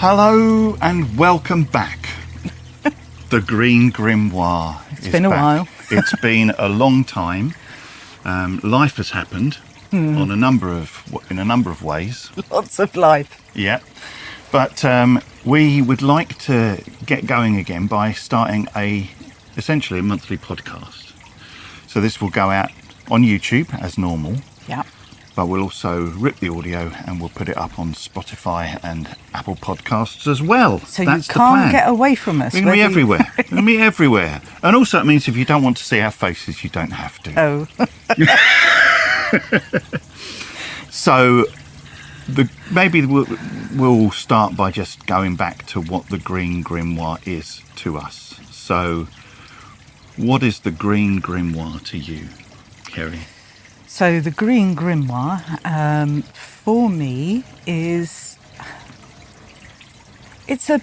Hello and welcome back. The Green Grimoire. It's been a while. It's been a long time. Life has happened in a number of ways. Lots of life. Yeah, but we would like to get going again by starting essentially a monthly podcast. So this will go out on YouTube as normal. Yeah. But we'll also rip the audio and we'll put it up on Spotify and Apple Podcasts as well. So that's you can't get away from us. We can be everywhere. We can be everywhere. And also it means if you don't want to see our faces, you don't have to. Oh. So maybe we'll start by just going back to what the Green Grimoire is to us. So what is the Green Grimoire to you, Kerry? So the Green Grimoire, for me, it's a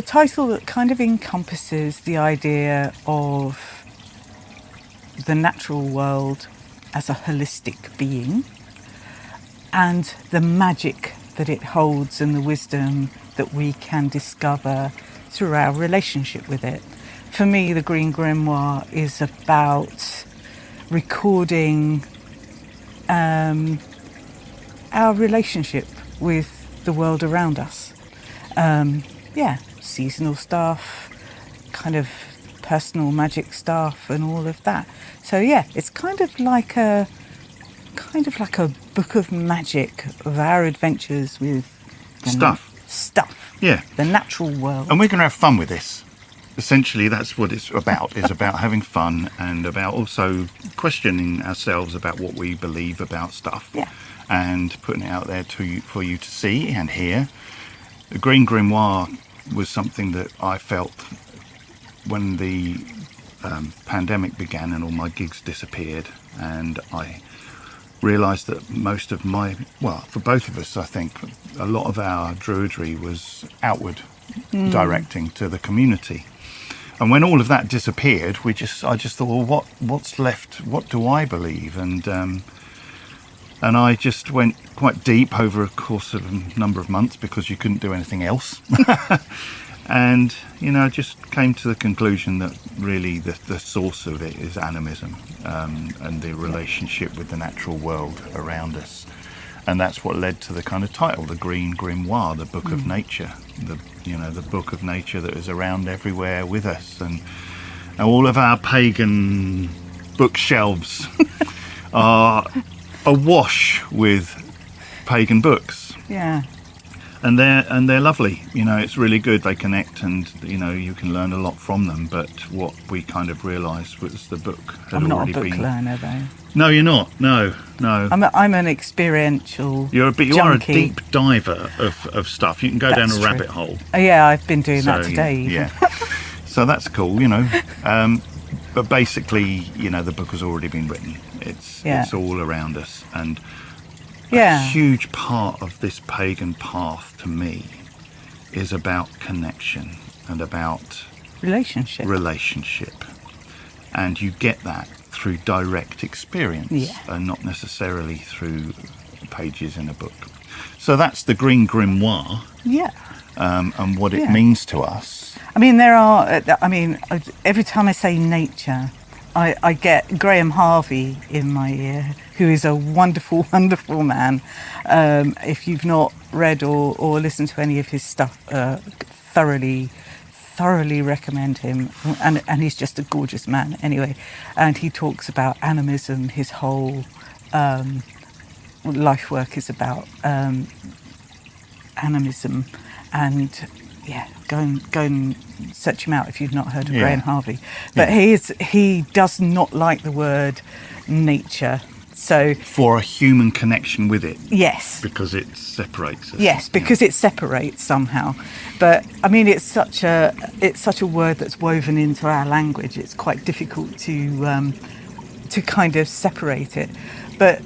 title that kind of encompasses the idea of the natural world as a holistic being and the magic that it holds and the wisdom that we can discover through our relationship with it. For me, the Green Grimoire is about recording our relationship with the world around us. Seasonal stuff, kind of personal magic stuff and all of that. So yeah, it's kind of like a book of magic of our adventures with stuff. Yeah. The natural world. And we're going to have fun with this. Essentially, that's what it's about. It's about having fun and about also questioning ourselves about what we believe about stuff. Yeah. And putting it out there for you to see and hear. The Green Grimoire was something that I felt when the pandemic began and all my gigs disappeared, and I realised that most of for both of us, I think, a lot of our druidry was outward directing to the community. And when all of that disappeared, I just thought, well, what's left? What do I believe? And I just went quite deep over a course of a number of months because you couldn't do anything else. And, just came to the conclusion that really the source of it is animism and the relationship with the natural world around us. And that's what led to the kind of title, the Green Grimoire, the Book of Nature, the book of nature that is around everywhere with us. And all of our pagan bookshelves are awash with pagan books. Yeah. And they're lovely. It's really good. They connect, and you can learn a lot from them. But what we kind of realised was the book had already been. I'm not a book learner, though. No, you're not. No. I'm an experiential. You are a junkie. deep diver of stuff. You can go down a rabbit hole. Oh, yeah, I've been doing that today. Yeah. So that's cool, But basically, the book has already been written. It's all around us, and a huge part of this pagan path to me is about connection and about relationship. And you get that through direct experience and not necessarily through pages in a book. So that's the Green Grimoire. Yeah. And what it means to us. Every time I say nature, I get Graham Harvey in my ear, who is a wonderful, wonderful man. If you've not read or listened to any of his stuff, thoroughly recommend him, and he's just a gorgeous man anyway. And he talks about animism. His whole life work is about animism, and go and search him out if you've not heard of Graham Harvey. But he does not like the word nature. So for a human connection with it. Yes. Because it separates us. Yes, because it separates somehow. But it's such a word that's woven into our language. It's quite difficult to kind of separate it. But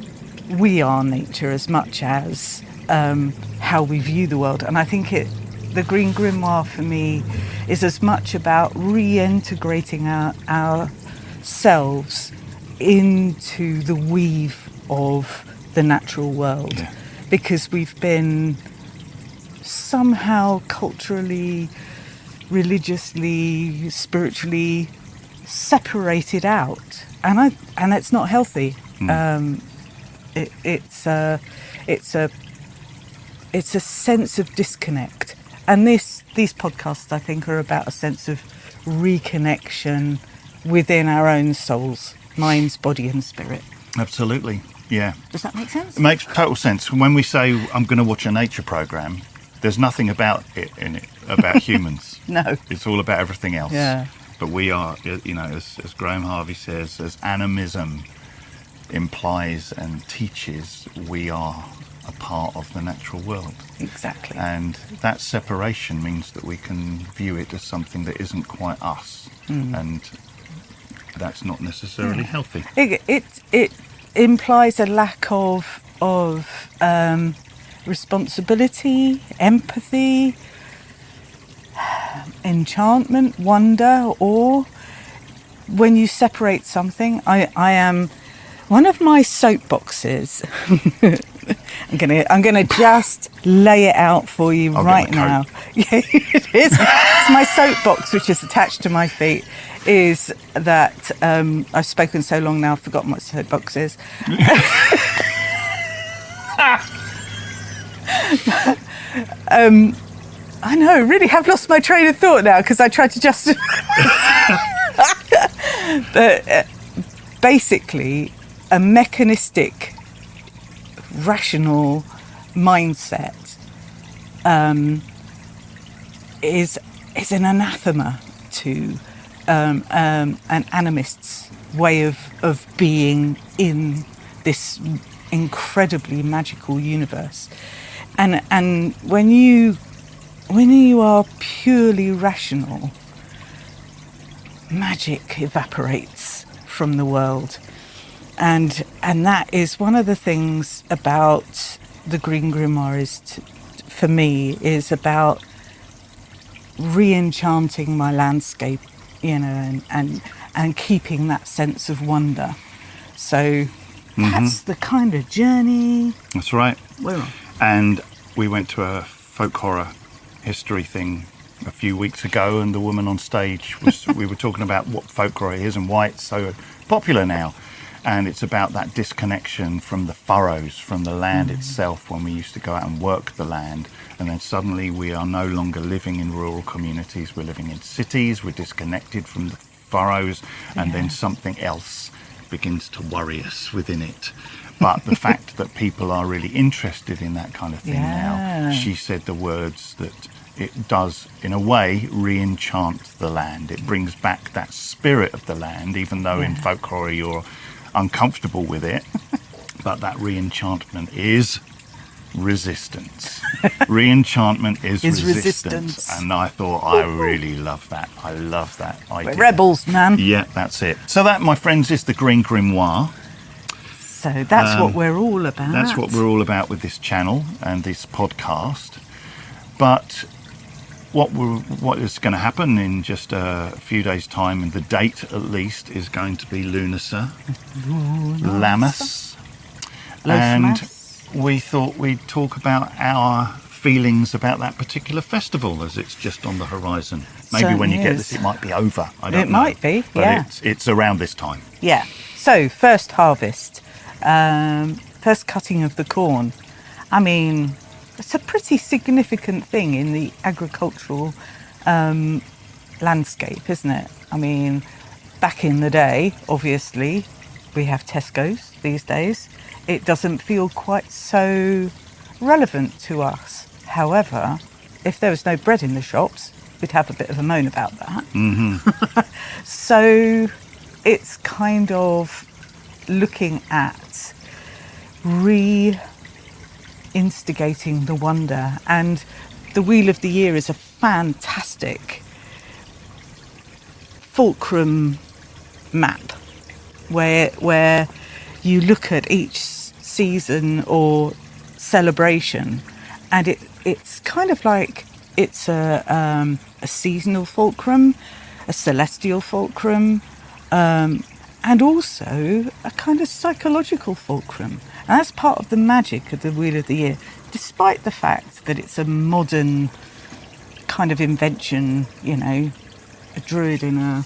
we are nature as much as how we view the world. And I think the Green Grimoire for me is as much about reintegrating ourselves into the weave of the natural world, because we've been somehow culturally, religiously, spiritually separated out, and it's not healthy. It's a sense of disconnect, and these podcasts, I think, are about a sense of reconnection within our own souls, minds, body, and spirit. Absolutely, yeah. Does that make sense? It makes total sense. When we say I'm going to watch a nature program, there's nothing about it in it about humans. No. It's all about everything else. Yeah. But we are, as Graham Harvey says, as animism implies and teaches, we are a part of the natural world. Exactly. And that separation means that we can view it as something that isn't quite us. And that's not necessarily healthy. It implies a lack of responsibility, empathy, enchantment, wonder, awe. When you separate something, I am one of my soapboxes. I'm gonna just lay it out for you right now. Yeah, it is. It's my soapbox, which is attached to my feet. Is that I've spoken so long now, I've forgotten what soapbox is. I know, really have lost my train of thought now because I tried to justify. But basically, a mechanistic, rational mindset is an anathema to an animist's way of being in this incredibly magical universe. And when you are purely rational, magic evaporates from the world. And that is one of the things about the Green Grimoire for me, is about re-enchanting my landscape, and keeping that sense of wonder. So that's the kind of journey. That's right. We're on. And we went to a folk horror history thing a few weeks ago, and the woman on stage we were talking about what folk horror is and why it's so popular now. And it's about that disconnection from the furrows, from the land itself, when we used to go out and work the land. And then suddenly we are no longer living in rural communities, we're living in cities, we're disconnected from the furrows, and then something else begins to worry us within it. But the fact that people are really interested in that kind of thing now, she said the words that it does, in a way, re-enchant the land. It brings back that spirit of the land, even though in folk horror you're uncomfortable with it. But that re-enchantment is resistance. Re-enchantment is resistance. And I thought, I really love that. I love that idea. We're rebels, man. Yeah, that's it. So that, my friends, is the Green Grimoire. So that's what we're all about. That's what we're all about with this channel and this podcast. But what is going to happen in just a few days' time, and the date at least, is going to be Lughnasadh, Lammas. And we thought we'd talk about our feelings about that particular festival as it's just on the horizon. Maybe when you get this, it might be over. I don't know. It might be, but it's around this time. Yeah. So, first harvest, first cutting of the corn. I mean, it's a pretty significant thing in the agricultural landscape, isn't it? I mean, back in the day, obviously, we have Tesco's these days. It doesn't feel quite so relevant to us. However, if there was no bread in the shops, we'd have a bit of a moan about that. So it's kind of looking at re-instigating the wonder. And the Wheel of the Year is a fantastic fulcrum map where you look at each season or celebration, and it's kind of like it's a seasonal fulcrum, a celestial fulcrum, and also a kind of psychological fulcrum. And that's part of the magic of the Wheel of the Year, despite the fact that it's a modern kind of invention, you know, a druid and a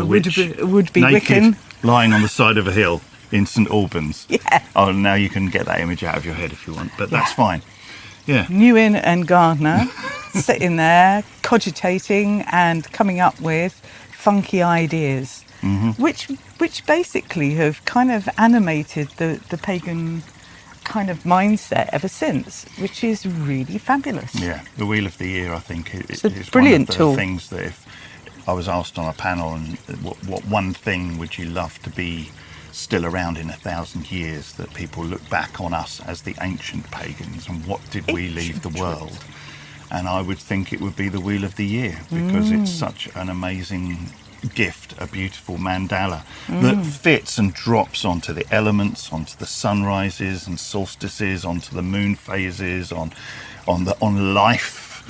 witch, would-be naked, Wiccan. lying on the side of a hill in St Albans. Yeah. Oh, now you can get that image out of your head if you want, but that's fine. Yeah. Newen and Gardner sitting there cogitating and coming up with funky ideas, which basically have kind of animated the pagan kind of mindset ever since, which is really fabulous. Yeah, the Wheel of the Year, I think, It's a is brilliant one of the tool. things that if I was asked on a panel, and what one thing would you love to be still around in 1,000 years, that people look back on us as the ancient pagans, and what did we leave the world? And I would think it would be the Wheel of the Year, because it's such an amazing gift, a beautiful mandala that fits and drops onto the elements, onto the sunrises and solstices, onto the moon phases, on life.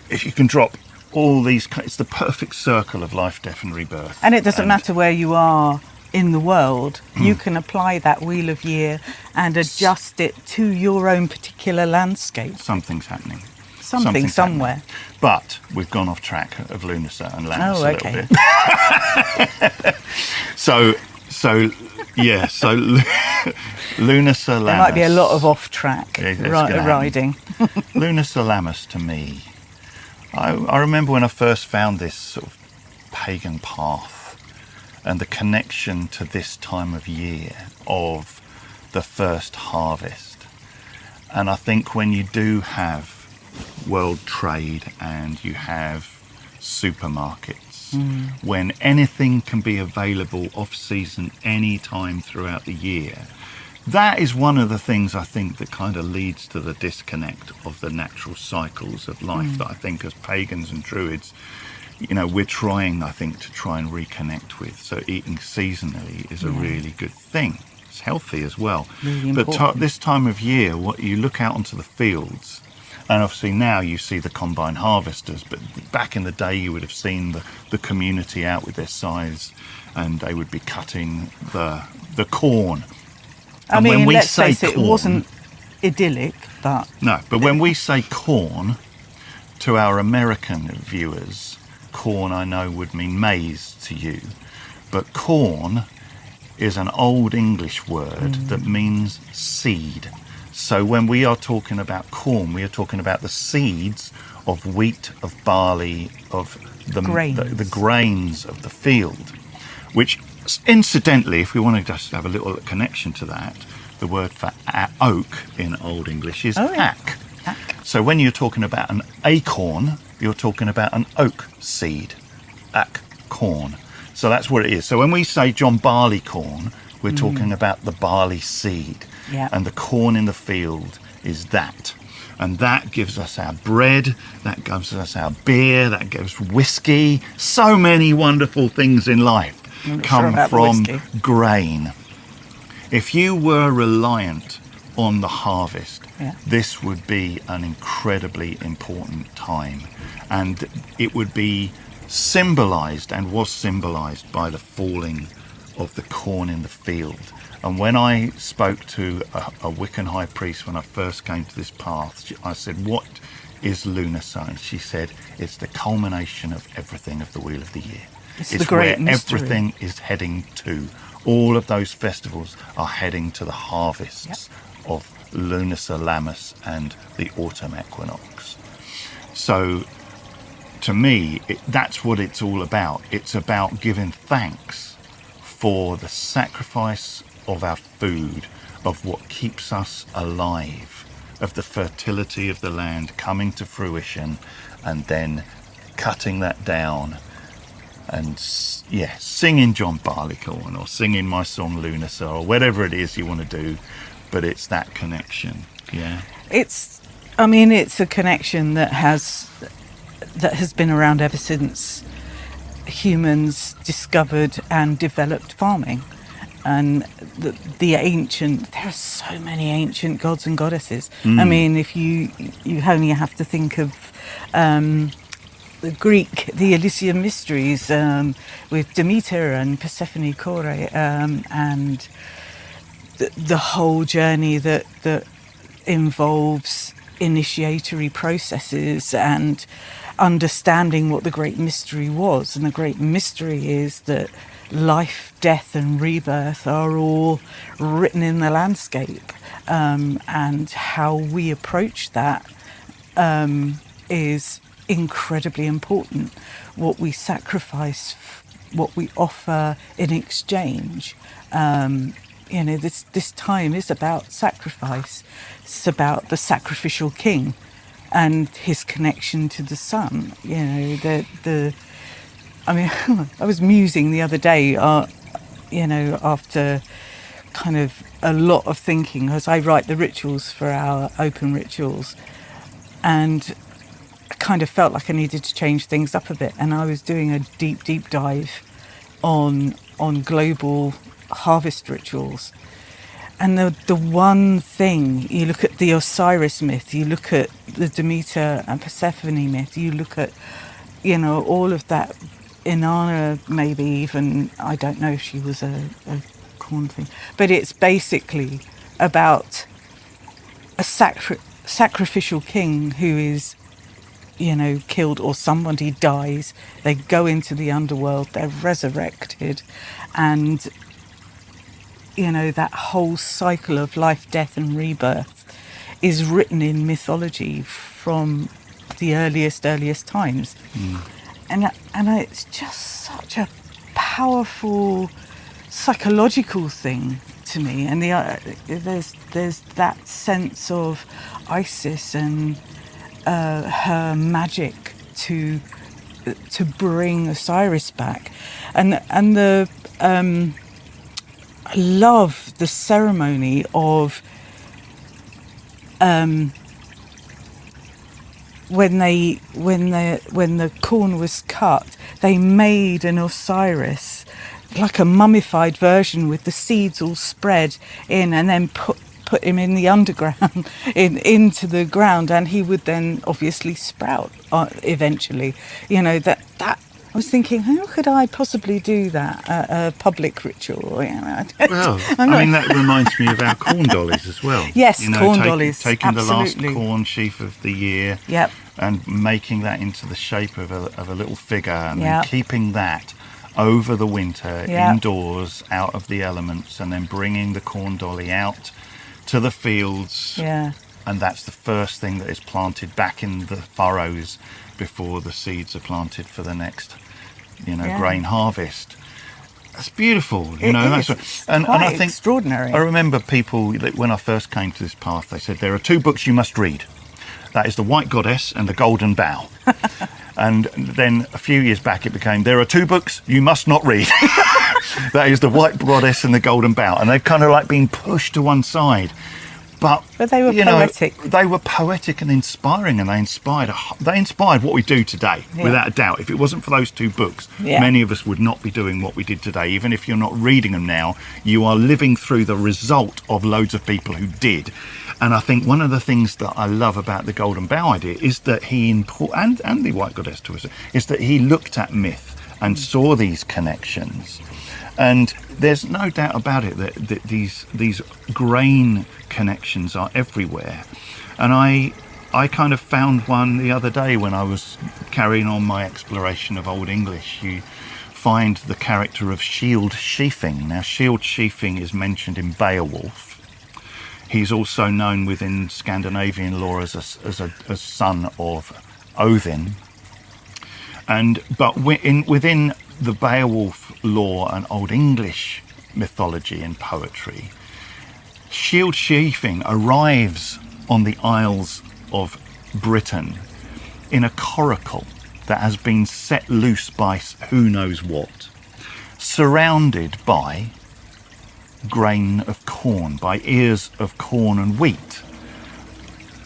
If you can drop all these, it's the perfect circle of life, death and rebirth. And it doesn't matter where you are in the world, you can apply that Wheel of Year and adjust it to your own particular landscape. Something's happening. Something's somewhere. Happening. But we've gone off track of Lughnasadh and Lammas a little bit. so Lughnasadh, Lammas. There might be a lot of off-track riding. Lughnasadh, Lammas, to me, I remember when I first found this sort of pagan path and the connection to this time of year of the first harvest. And I think when you do have world trade and you have supermarkets, when anything can be available off-season any time throughout the year, that is one of the things I think that kind of leads to the disconnect of the natural cycles of life that I think as pagans and druids, you know, we're trying, I think, to try and reconnect with. So eating seasonally is a really good thing. It's healthy as well. Really but this time of year, what you look out onto the fields, and obviously now you see the combine harvesters, but back in the day you would have seen the community out with their scythes, and they would be cutting the corn. I And mean, when we let's say face it, it corn- wasn't idyllic, but... No, but when we say corn, to our American viewers, corn I know would mean maize to you, but corn is an old English word that means seed. So when we are talking about corn, we are talking about the seeds of wheat, of barley, of the grains of the field, which incidentally, if we want to just have a little connection to that, the word for oak in Old English is ack. So when you're talking about an acorn, you're talking about an oak seed, corn. So that's what it is. So when we say John Barley corn, we're talking about the barley seed. Yeah. And the corn in the field is that. And that gives us our bread, that gives us our beer, that gives whiskey. So many wonderful things in life come from grain. If you were reliant on the harvest, this would be an incredibly important time. And it would be symbolised and was symbolised by the falling of the corn in the field. And when I spoke to a Wiccan high priest when I first came to this path, I said, what is Lughnasadh? She said, it's the culmination of everything of the Wheel of the Year. It's the great where mystery. Everything is heading to. All of those festivals are heading to the harvests of Lughnasadh, Lammas and the autumn equinox. So to me, that's what it's all about. It's about giving thanks for the sacrifice of our food, of what keeps us alive, of the fertility of the land coming to fruition, and then cutting that down and singing John Barleycorn or singing my song Lughnasadh or whatever it is you want to do, but it's that connection. It's a connection that has been around ever since humans discovered and developed farming. And the ancient, there are so many ancient gods and goddesses. I mean, if you only have to think of the Greek, the Elysian Mysteries, with Demeter and Persephone Kore, and the whole journey that involves initiatory processes and understanding what the great mystery was. And the great mystery is that life, death and rebirth are all written in the landscape, and how we approach that is incredibly important. What we sacrifice, what we offer in exchange. This time is about sacrifice. It's about the sacrificial king and his connection to the sun. I was musing the other day, after kind of a lot of thinking, as I write the rituals for our open rituals, and I kind of felt like I needed to change things up a bit. And I was doing a deep dive on global harvest rituals. And the one thing, you look at the Osiris myth, you look at the Demeter and Persephone myth, you look at, all of that, Inanna, maybe even, I don't know if she was a corn thing, but it's basically about a sacrificial king who is, killed, or somebody dies, they go into the underworld, they're resurrected, and that whole cycle of life, death and rebirth is written in mythology from the earliest times. And it's just such a powerful psychological thing to me. And there's that sense of Isis and her magic to bring Osiris back, and the I love the ceremony of when the corn was cut, they made an Osiris, like a mummified version with the seeds all spread in, and then put him in the underground, into the ground, and he would then obviously sprout eventually. That I was thinking, how could I possibly do that at a public ritual? That reminds me of our corn dollies as well. Yes, corn dollies. Taking absolutely. The last corn sheaf of the year, yep, and making that into the shape of a little figure, and yep, then keeping that over the winter, yep, indoors, out of the elements, and then bringing the corn dolly out to the fields. Yeah. And that's the first thing that is planted back in the furrows before the seeds are planted for the next, grain harvest. That's beautiful, It's and I think extraordinary. I remember people when I first came to this path, they said there are two books you must read. That is The White Goddess and The Golden Bough. And then a few years back it became, there are two books you must not read. That is The White Goddess and The Golden Bough. And they've kind of like been pushed to one side. But they were poetic. They were poetic and inspiring, and they inspired what we do today, without a doubt. If it wasn't for those two books, many of us would not be doing what we did today. Even if you're not reading them now, you are living through the result of loads of people who did. And I think one of the things that I love about the Golden Bough idea is that and the White Goddess to us, is that he looked at myth and saw these connections. And there's no doubt about it that these grain connections are everywhere. And I kind of found one the other day when I was carrying on my exploration of Old English. You find the character of shield sheafing. Now, shield sheafing is mentioned in Beowulf. He's also known within Scandinavian lore as a son of Odin. But within the Beowulf lore and Old English mythology and poetry, shield sheafing arrives on the Isles of Britain in a coracle that has been set loose by who knows what, surrounded by grain of corn, by ears of corn and wheat,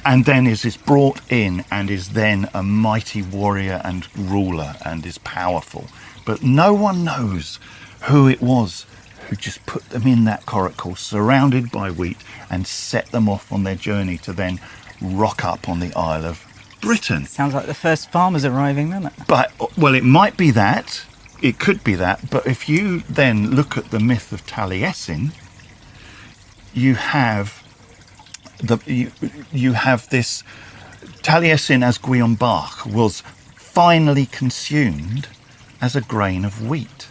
and then is brought in and is then a mighty warrior and ruler and is powerful. But no one knows who it was who just put them in that coracle, surrounded by wheat, and set them off on their journey to then rock up on the Isle of Britain. Sounds like the first farmers arriving, doesn't it? But, well, it might be that. It could be that. But if you then look at the myth of Taliesin, you have you have this Taliesin as Guion-Bach was finally consumed as a grain of wheat,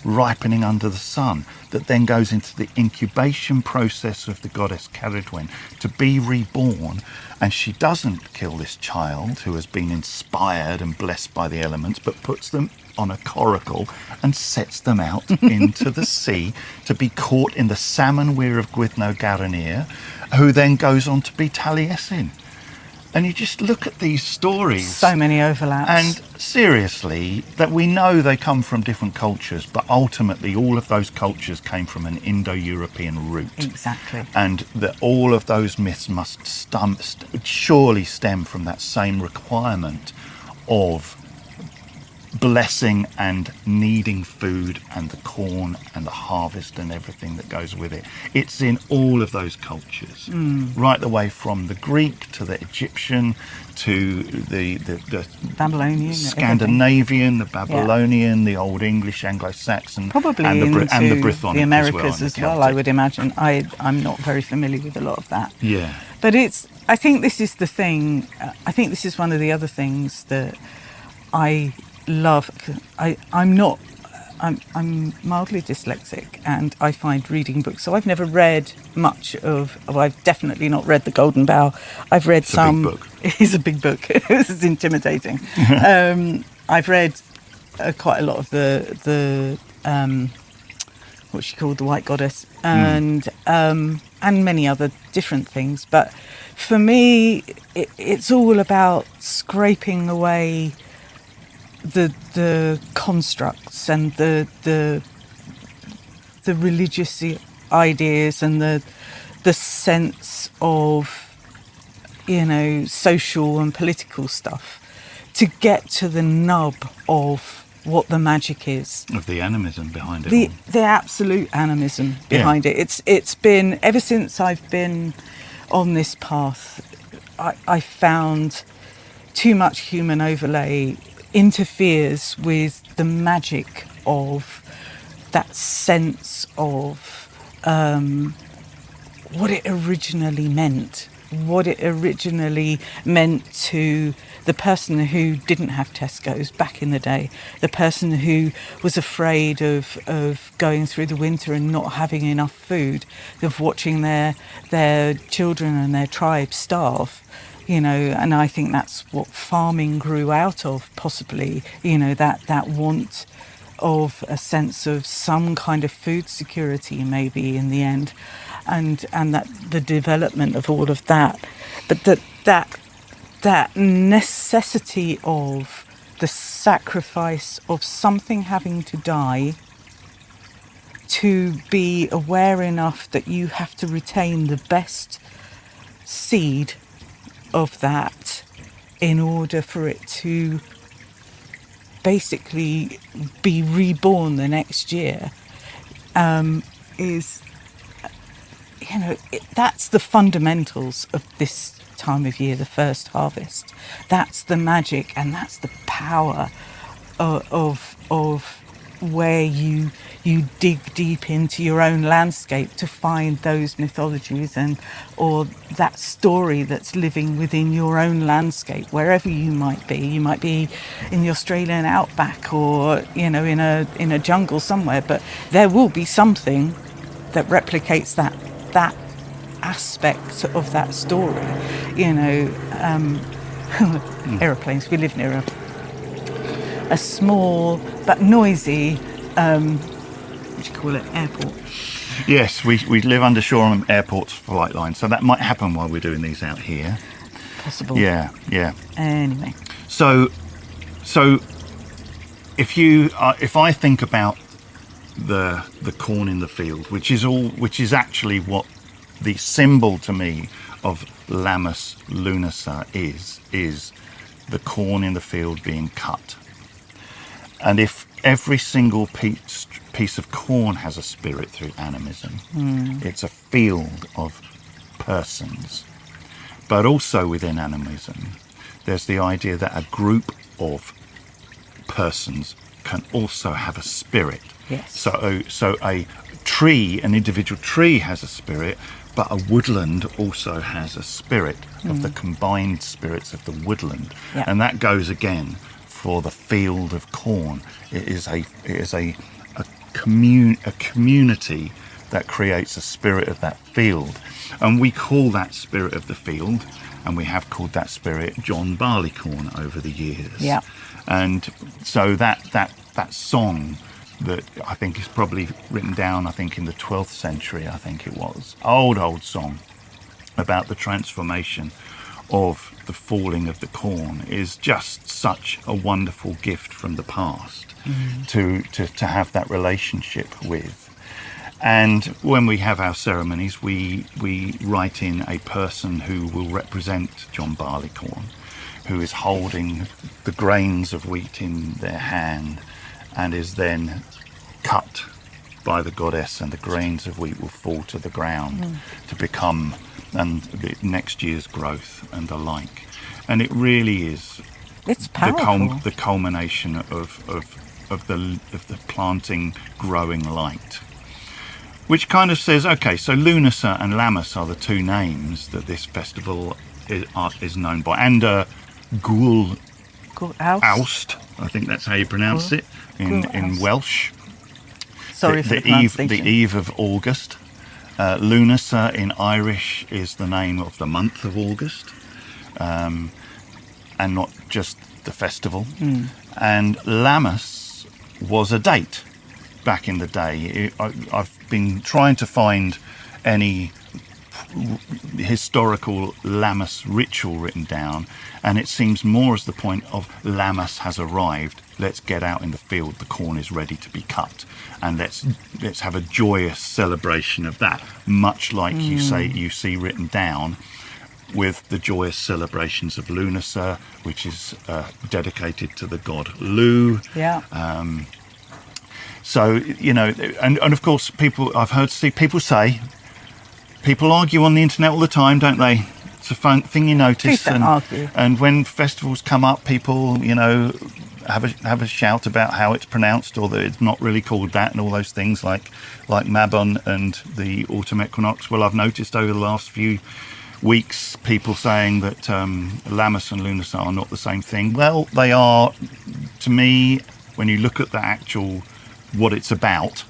ripening under the sun, that then goes into the incubation process of the goddess Ceridwen to be reborn. And she doesn't kill this child who has been inspired and blessed by the elements, but puts them on a coracle and sets them out into the sea to be caught in the salmon weir of Gwyddno Garanir, who then goes on to be Taliesin. And you just look at these stories. So many overlaps. And seriously, that we know they come from different cultures, but ultimately all of those cultures came from an Indo-European root. Exactly. And that all of those myths must surely stem from that same requirement of blessing and needing food and the corn and the harvest and everything that goes with it. It's in all of those cultures, right the way from the Greek to the Egyptian to the Babylonian, Scandinavian, the Babylonian, the Old English, Anglo-Saxon, probably and the Brythonic, the Americas as well. I would imagine. I'm not very familiar with a lot of that. Yeah, but I think this is the thing. I think this is one of the other things that I love. I'm mildly dyslexic, and I find reading books. So I've never read much of. Well, I've definitely not read The Golden Bough. I've read some. Big book. It is a big book. This is intimidating. I've read quite a lot of the what she called The White Goddess, and many other different things. But for me, it's all about scraping away the constructs and the religious ideas and the sense of, social and political stuff, to get to the nub of what the magic is, of the animism behind it. The absolute animism behind it. It's been, ever since I've been on this path, I found too much human overlay interferes with the magic of that sense of what it originally meant to the person who didn't have Tesco's back in the day, the person who was afraid of going through the winter and not having enough food, of watching their children and their tribe starve. And I think that's what farming grew out of, possibly, that want of a sense of some kind of food security, maybe in the end, and that the development of all of that, but that necessity of the sacrifice of something having to die to be aware enough that you have to retain the best seed of that in order for it to basically be reborn the next year, is, that's the fundamentals of this time of year, the first harvest. That's the magic, and that's the power of where you dig deep into your own landscape to find those mythologies or that story that's living within your own landscape, wherever you might be. You might be in the Australian outback or in a jungle somewhere, but there will be something that replicates that aspect of that story. Aeroplanes. We live near a small but noisy, what do you call it, airport? Yes, we live under Shoreham Airport's flight line, so that might happen while we're doing these out here. Possible. Yeah. Anyway. So if I think about the corn in the field, which is actually what the symbol to me of Lammas Lughnasadh is the corn in the field being cut. And if every single piece of corn has a spirit through animism, it's a field of persons. But also within animism, there's the idea that a group of persons can also have a spirit. Yes. So a tree, an individual tree has a spirit, but a woodland also has a spirit of the combined spirits of the woodland. Yeah. And that goes again for the field of corn. It is a community that creates a spirit of that field. And we call that spirit of the field, and we have called that spirit John Barleycorn over the years. Yeah. And so that song that I think is probably written down, I think in the 12th century, I think it was, old song about the transformation of the falling of the corn, is just such a wonderful gift from the past to have that relationship with. And when we have our ceremonies, we write in a person who will represent John Barleycorn, who is holding the grains of wheat in their hand and is then cut by the goddess, and the grains of wheat will fall to the ground to become the next year's growth and the like. And it really is It's powerful. the culmination of the planting, growing light. Which kind of says, okay, so Lughnasadh and Lammas are the two names that this festival is known by. And Gul Aust, I think that's how you pronounce it in Welsh. Sorry for the pronunciation. The eve of August. Lughnasadh in Irish is the name of the month of August, and not just the festival. And Lammas was a date back in the day. I've been trying to find any historical Lammas ritual written down, and it seems more as the point of Lammas has arrived, let's get out in the field, the corn is ready to be cut, and let's have a joyous celebration of that, much like you see written down with the joyous celebrations of Lughnasadh, which is dedicated to the god Lugh. So, you know, and of course, I've heard people argue on the internet all the time, don't they? It's a fun thing you notice. Please don't argue. And when festivals come up, people, you know, have a shout about how it's pronounced, or that it's not really called that, and all those things like Mabon and the autumn equinox. Well, I've noticed over the last few weeks people saying that Lammas and Lughnasadh are not the same thing. Well, they are, to me, when you look at the actual what it's about,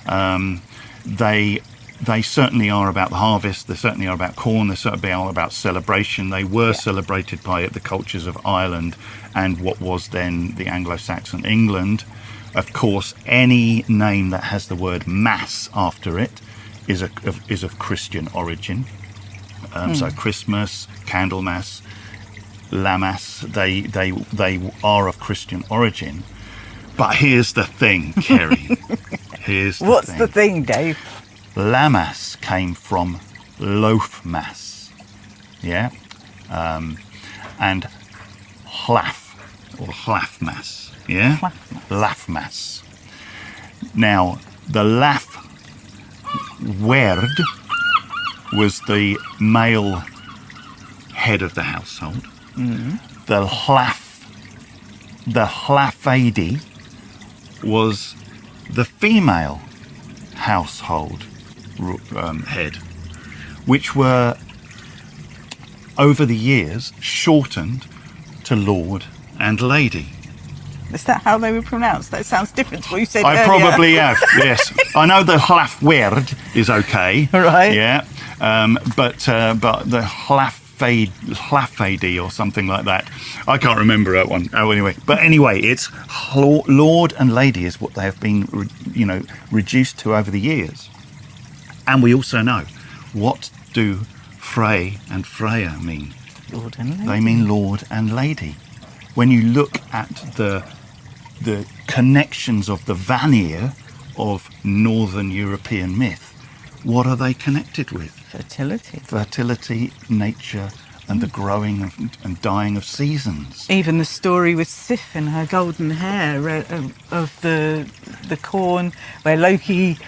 they certainly are about the harvest, they certainly are about corn, they certainly are about celebration. They were celebrated by the cultures of Ireland and what was then the Anglo-Saxon England. Of course, any name that has the word mass after it is of Christian origin. So Christmas, Candlemas, Lammas, they are of Christian origin. But here's the thing, Kerry. What's the thing, Dave? Lammas came from loaf mass, and hlaf mass, Laf mass. Now, the Laf word was the male head of the household. The hlafadi was the female household head, which were over the years shortened to Lord and Lady. Is that how they were pronounced? That sounds different to what you said I earlier. probably have, yes. I know the hlaf word is okay. Right. Yeah. But the hlafadi or something like that, I can't remember that one. Oh, anyway. But anyway, it's Lord and Lady is what they have been, reduced to over the years. And we also know, what do Frey and Freya mean? Lord and Lady. They mean Lord and Lady. When you look at the connections of the Vanir of Northern European myth, what are they connected with? Fertility. Fertility, nature, and the growing and dying of seasons. Even the story with Sif and her golden hair of the corn, where Loki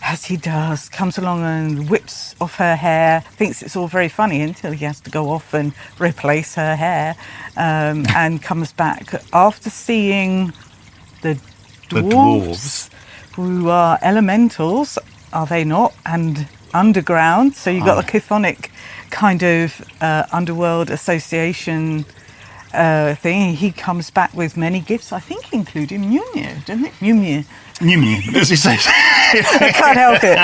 as he does, comes along and whips off her hair, thinks it's all very funny until he has to go off and replace her hair, and comes back after seeing the dwarves, who are elementals, are they not? And underground. So you've got a chthonic kind of underworld association thing. He comes back with many gifts, I think, including Mjolnir, doesn't it? Mjolnir, as he says. I can't help it.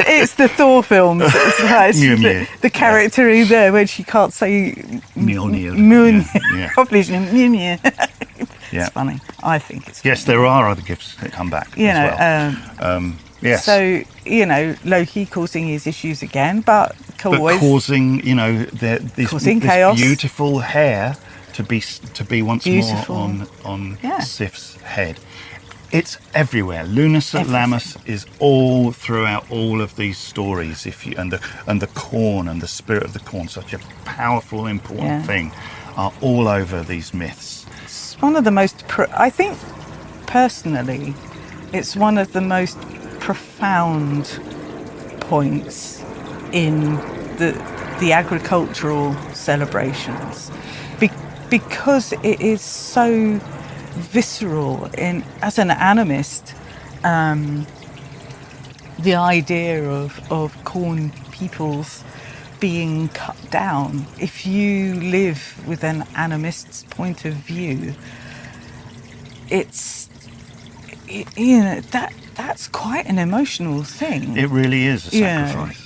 It's the Thor films. It's the character in there when she can't say Mjolnir. Probably Mjolnir. It's funny. I think it's funny. Yes, there are other gifts that come back as well. Yes. So, Loki causing his issues again, but causing, this chaos. Beautiful hair to be once more on Sif's head. It's everywhere. Lughnasadh Lammas is all throughout all of these stories. And the corn and the spirit of the corn, such a powerful, important thing, are all over these myths. It's one of the most, I think, personally, it's one of the most profound points in the agricultural celebrations, because it is so visceral. As an animist, the idea of corn peoples being cut down, if you live with an animist's point of view, that's quite an emotional thing. It really is a sacrifice.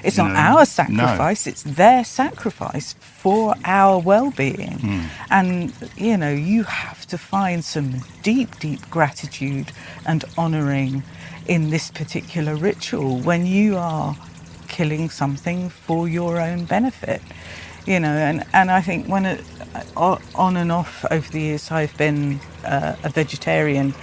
It's not our sacrifice, it's their sacrifice for our well-being. And, you have to find some deep, deep gratitude and honouring in this particular ritual when you are killing something for your own benefit. And I think on and off over the years, I've been a vegetarian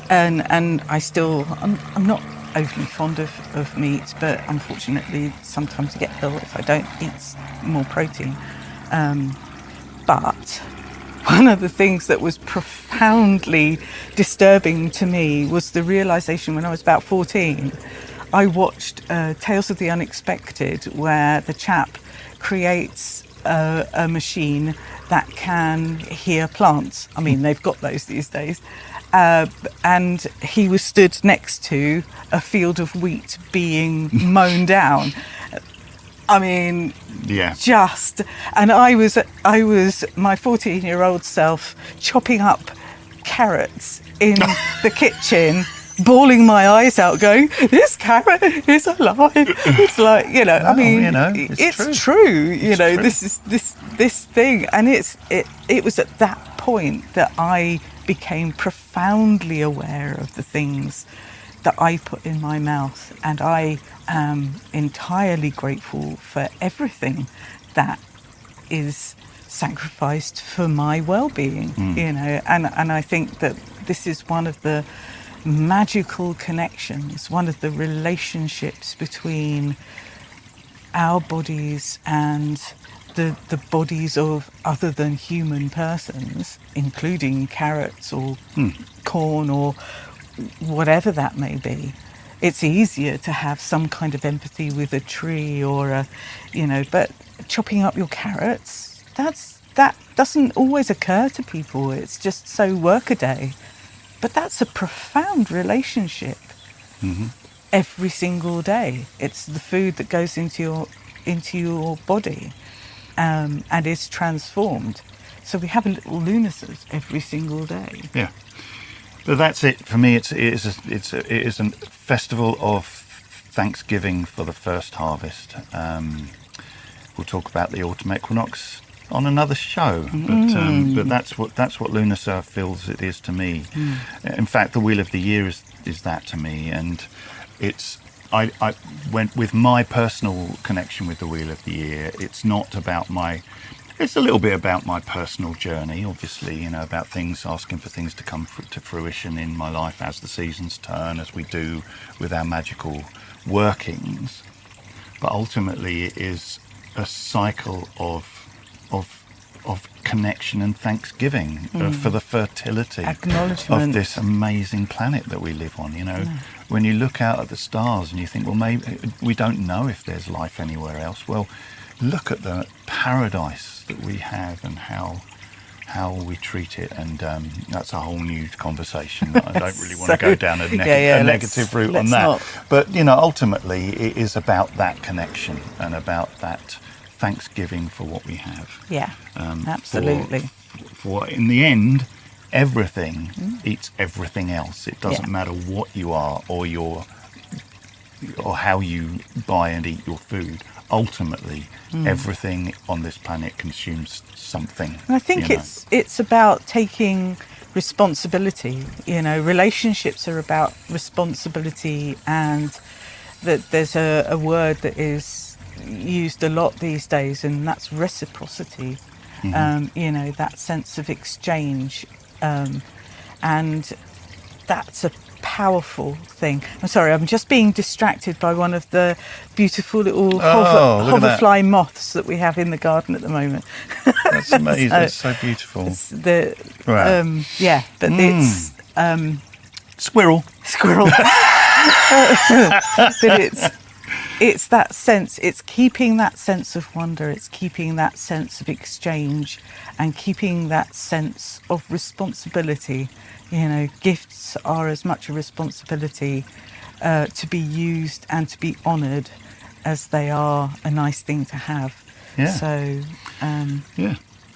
and I'm not overly fond of meat, but unfortunately sometimes I get ill if I don't eat more protein. But one of the things that was profoundly disturbing to me was the realization when I was about 14. I watched Tales of the Unexpected, where the chap creates a machine that can hear plants. I mean, they've got those these days. And he was stood next to a field of wheat being mown down. I mean, and I was my 14-year-old self chopping up carrots in the kitchen, bawling my eyes out, going, "This carrot is alive." It's like, it's true. This is this thing, and it was at that point that I became profoundly aware of the things that I put in my mouth, and I am entirely grateful for everything that is sacrificed for my well-being. And I think that this is one of the magical connections, one of the relationships between our bodies and the bodies of other than human persons, including carrots or corn or whatever that may be. It's easier to have some kind of empathy with a tree or but chopping up your carrots, that doesn't always occur to people. It's just so workaday. But that's a profound relationship. Every single day. It's the food that goes into your body and is transformed. So we have a little Lughnasadh every single day. Yeah, but that's it for me. It is a festival of Thanksgiving for the first harvest. We'll talk about the autumn equinox on another show, but that's what Lughnasadh feels it is to me. In fact, the Wheel of the Year is that to me, and I went with my personal connection with the Wheel of the Year. It's not about it's a little bit about my personal journey, obviously, about asking for things to come to fruition in my life as the seasons turn, as we do with our magical workings. But ultimately it is a cycle of of connection and thanksgiving for the fertility Acknowledgement of this amazing planet that we live on. When you look out at the stars and you think, well, maybe we don't know if there's life anywhere else. Well, look at the paradise that we have and how we treat it, and that's a whole new conversation. I don't really want to go down a negative route on that. Not. But ultimately, it is about that connection and about that thanksgiving for what we have. Yeah, absolutely. For in the end, everything eats everything else. It doesn't matter what you are or how you buy and eat your food. Ultimately, everything on this planet consumes something. And I think it's about taking responsibility. Relationships are about responsibility, and that there's a word that is used a lot these days, and that's reciprocity. That sense of exchange, and that's a powerful thing. I'm sorry, I'm just being distracted by one of the beautiful little hoverfly moths that we have in the garden at the moment. That's amazing. It's so beautiful. It's Squirrel. But it's that sense, it's keeping that sense of wonder, it's keeping that sense of exchange, and keeping that sense of responsibility. Gifts are as much a responsibility to be used and to be honoured as they are a nice thing to have. Yeah. So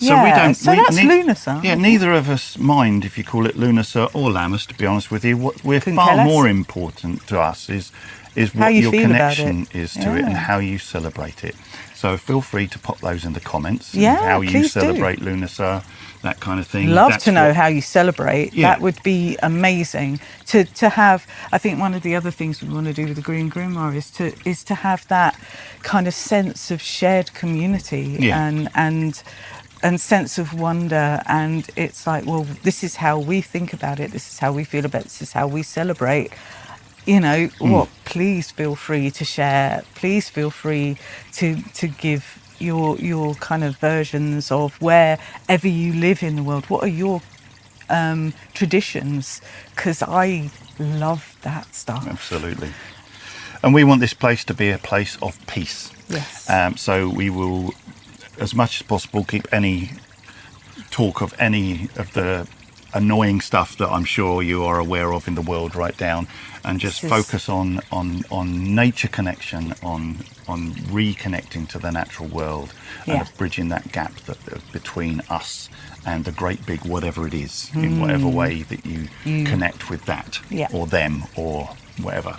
So we don't. So that's Lughnasadh. Yeah, neither of us mind if you call it Lughnasadh or Lammas. To be honest with you, what we're Couldn't far care less. more important to us is How what you your feel about connection it. is to it and how you celebrate it. So feel free to pop those in the comments. Yeah, how you please do. celebrate Lughnasadh, that kind of thing. Love That's to know what- how you celebrate. Yeah. That would be amazing to have. I think one of the other things we want to do with the Green Grimoire is to have that kind of sense of shared community and sense of wonder. And it's like, well, this is how we think about it. This is how we feel about it. This is how we celebrate. Please feel free to share. Please feel free to give your kind of versions of wherever you live in the world. What are your traditions? Because I love that stuff. Absolutely. And we want this place to be a place of peace. Yes. So we will, as much as possible, keep any talk of any of the annoying stuff that I'm sure you are aware of in the world right down, and just focus on nature connection, on reconnecting to the natural world, and bridging that gap between us and the great big whatever it is, in whatever way that you connect with that or them or whatever.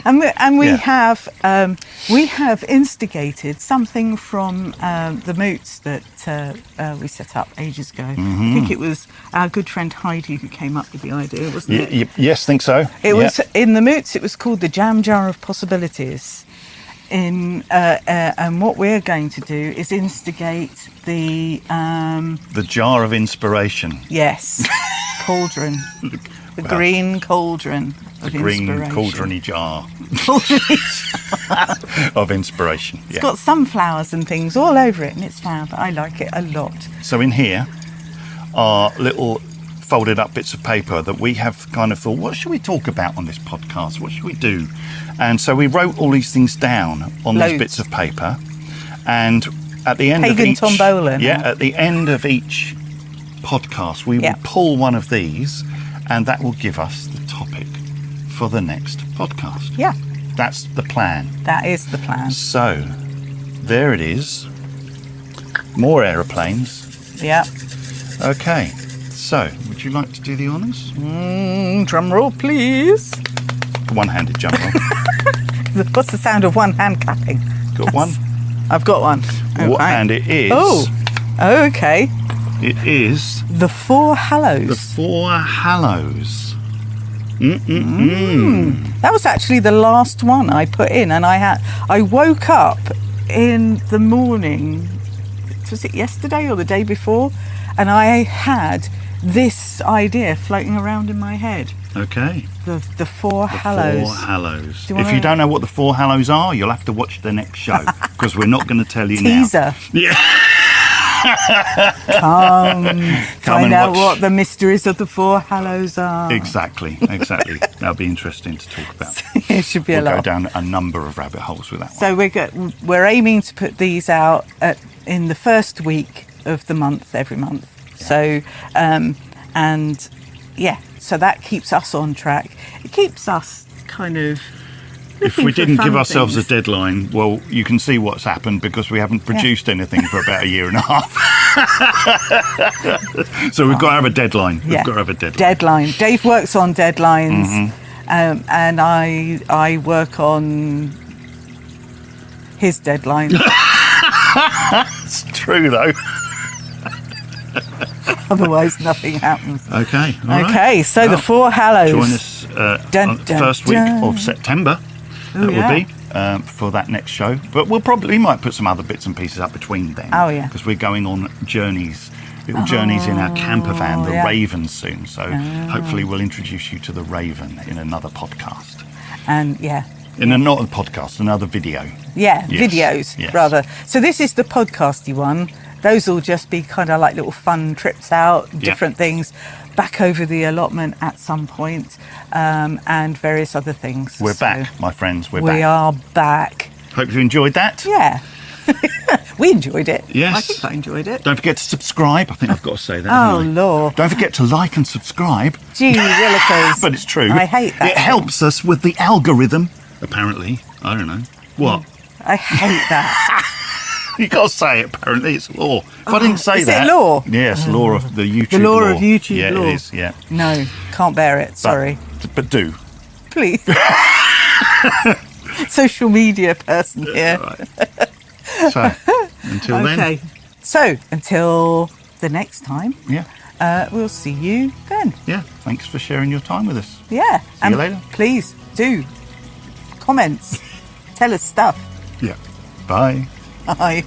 And we have instigated something from the moots that we set up ages ago. I think it was our good friend Heidi who came up with the idea, wasn't it? Yes, think so. It was in the moots. It was called the Jam Jar of Possibilities. And what we're going to do is instigate the jar of inspiration. Yes, cauldron. The green cauldron of Green inspiration. cauldron-y jar of inspiration. It's got sunflowers and things all over it, and it's fab. I like it a lot. So in here are little folded up bits of paper that we have kind of thought, what should we talk about on this podcast? What should we do? And so we wrote all these things down on these bits of paper, and at the end Pagan of each tombola now. at the end of each podcast we will pull one of these, and that will give us the topic for the next podcast. Yeah. That's the plan. That is the plan. So, there it is. More aeroplanes. Yeah. Okay. So, would you like to do the honours? Drum roll, please. One-handed jump roll. What's the sound of one hand clapping? Got one? I've got one. Okay. And it is... Oh, okay. It is... The Four Hallows. The Four Hallows. That was actually the last one I put in, and I woke up in the morning, was it yesterday or the day before, and I had this idea floating around in my head. Okay. The Four Hallows. Four Hallows. If you don't know what the Four Hallows are, you'll have to watch the next show, because we're not going to tell you Teaser. now. Yeah. Come find and out watch. what the mysteries of the Four Hallows are. Exactly. That'll be interesting to talk about. It should be We'll a lot. go down a number of rabbit holes with that one. So we're aiming to put these out in the first week of the month, every month. Yeah. So, and yeah, so that keeps us on track. It keeps us kind of. If we didn't give ourselves a deadline, well, you can see what's happened because we haven't produced anything for about a year and a half. So we've got to have a deadline. We've got to have a deadline. Dave works on deadlines, Mm-hmm. and I work on his deadline. It's true, though. Otherwise, nothing happens. Okay. all right. Okay, so the Four Hallows. Join us Dun, on the dun, first week dun. of September. Oh, That yeah. will be for that next show. But we might put some other bits and pieces up between then. Oh, yeah. Because we're going on little journeys in our camper van, the yeah. Raven, soon. So hopefully we'll introduce you to the Raven in another podcast. And yeah. Not a podcast, another video. Yeah, Yes, videos yes. rather. So this is the podcasty one. Those will just be kind of like little fun trips out, different things, back over the allotment at some point, and various other things. We're So back, my friends. We're We back. are back. Hope you enjoyed that. Yeah. We enjoyed it. Yes. I think I enjoyed it. Don't forget to subscribe. I think I've got to say that. Oh, haven't I? Lord. Don't forget to like and subscribe. Gee willikers. But it's true. I hate that It thing. helps us with the algorithm, apparently. I don't know. What? I hate that. You got to say it, apparently. It's law. If I didn't say is it that. law? Yes, law of the YouTube The law of YouTube Yeah, law. it is, yeah. No, can't bear it. Sorry. But do. Please. Social media person here. All right. So, until then. Okay. So, until the next time, Yeah. we'll see you then. Yeah. Thanks for sharing your time with us. Yeah. See you later. Please do. Comments. Tell us stuff. Yeah. Bye. Bye.